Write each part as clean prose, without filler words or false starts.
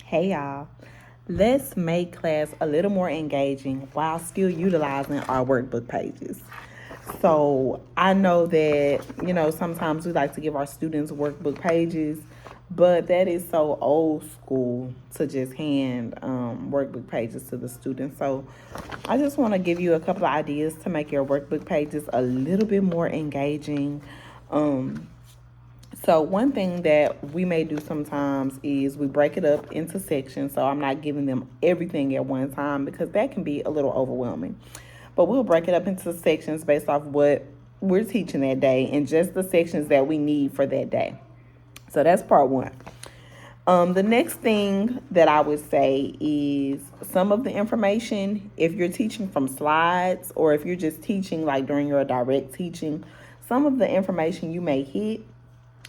Hey y'all. Let's make class a little more engaging while still utilizing our workbook pages. So I know that, sometimes we like to give our students workbook pages, but that is so old school to just hand workbook pages to the students. So I just want to give you a couple of ideas to make your workbook pages a little bit more engaging. Um, so one thing that we may do sometimes is we break it up into sections. So I'm not giving them everything at one time because that can be a little overwhelming. But we'll break it up into sections based off what we're teaching that day and just the sections that we need for that day. So that's part one. The next thing that I would say is some of the information, if you're teaching from slides or if you're just teaching like during your direct teaching, some of the information you may hit,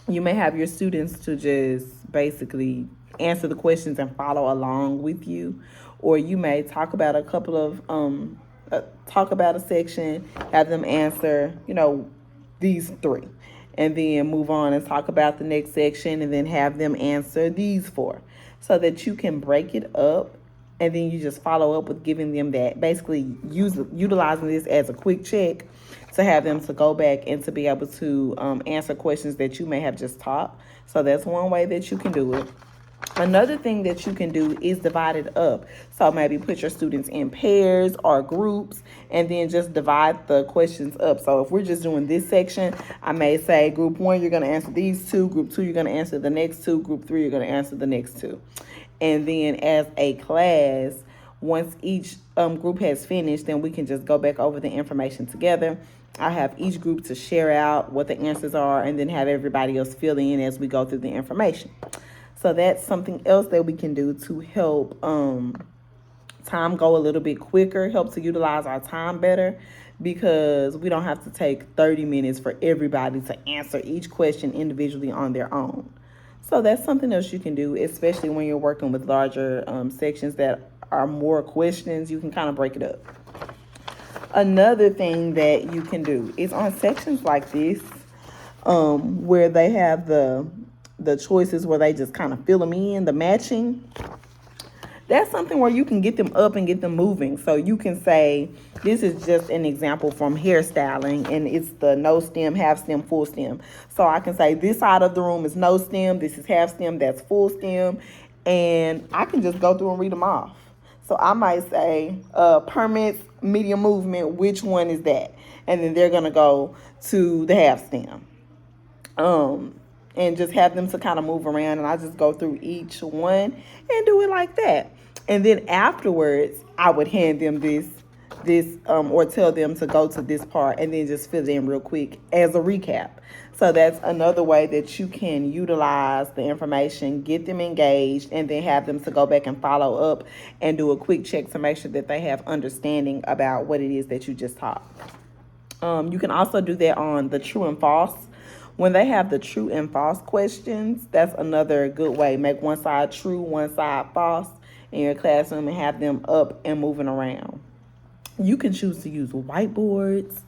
you may have your students to just basically answer the questions and follow along with you, or you may talk about a couple of talk about a section, have them answer these three, and then move on and talk about the next section, and then have them answer these four, so that you can break it up, and then you just follow up with giving them that, basically utilizing this as a quick check to have them to go back and to be able to answer questions that you may have just taught. So that's one way that you can do it. Another thing that you can do is divide it up. So maybe put your students in pairs or groups and then just divide the questions up. So if we're just doing this section, I may say group one, you're going to answer these two. Group two, you're going to answer the next two. Group three, you're going to answer the next two. And then as a class, once each group has finished, then we can just go back over the information together. I have each group to share out what the answers are and then have everybody else fill in as we go through the information. So that's something else that we can do to help time go a little bit quicker, help to utilize our time better, because we don't have to take 30 minutes for everybody to answer each question individually on their own. So that's something else you can do, especially when you're working with larger sections that are more questions. You can kind of break it up. Another thing that you can do is on sections like this, where they have the choices where they just kind of fill them in, the matching. That's something where you can get them up and get them moving. So you can say, this is just an example from hairstyling, and it's the no stem, half stem, full stem. So I can say this side of the room is no stem, this is half stem, that's full stem, and I can just go through and read them off. So I might say, permits, medium movement, which one is that? And then they're gonna go to the half stem. And just have them to kind of move around, and I just go through each one and do it like that. And then afterwards, I would hand them this or tell them to go to this part and then just fill it in real quick as a recap. So that's another way that you can utilize the information, get them engaged, and then have them to go back and follow up and do a quick check to make sure that they have understanding about what it is that you just taught. You can also do that on the true and false. When they have the true and false questions, that's another good way. Make one side true, one side false in your classroom and have them up and moving around. You can choose to use whiteboards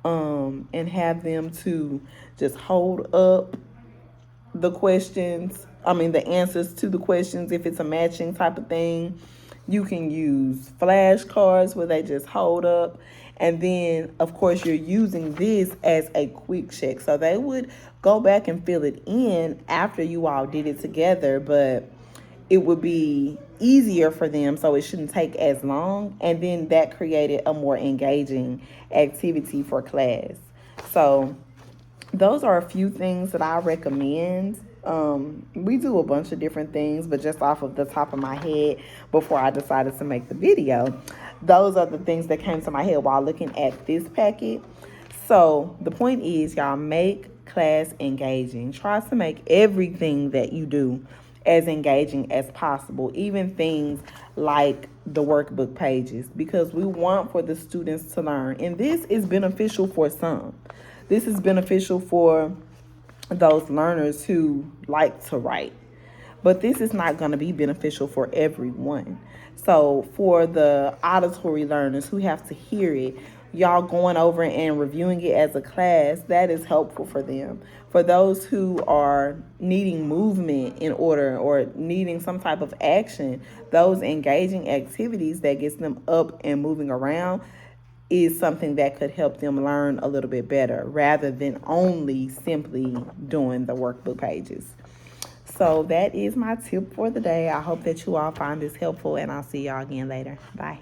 and have them to just hold up the the answers to the questions if it's a matching type of thing. You can use flashcards where they just hold up. And then, of course, you're using this as a quick check. So they would go back and fill it in after you all did it together, but it would be easier for them, so it shouldn't take as long. And then that created a more engaging activity for class. So those are a few things that I recommend. We do a bunch of different things, but just off of the top of my head before I decided to make the video, those are the things that came to my head while looking at this packet. So the point is, y'all, make class engaging. Try to make everything that you do as engaging as possible, even things like the workbook pages, because we want for the students to learn. And this is beneficial for some. This is beneficial for those learners who like to write. But this is not going to be beneficial for everyone. So for the auditory learners who have to hear it, y'all going over and reviewing it as a class, that is helpful for them. For those who are needing movement in order or needing some type of action, those engaging activities that gets them up and moving around is something that could help them learn a little bit better rather than only simply doing the workbook pages. So that is my tip for the day. I hope that you all find this helpful, and I'll see y'all again later. Bye.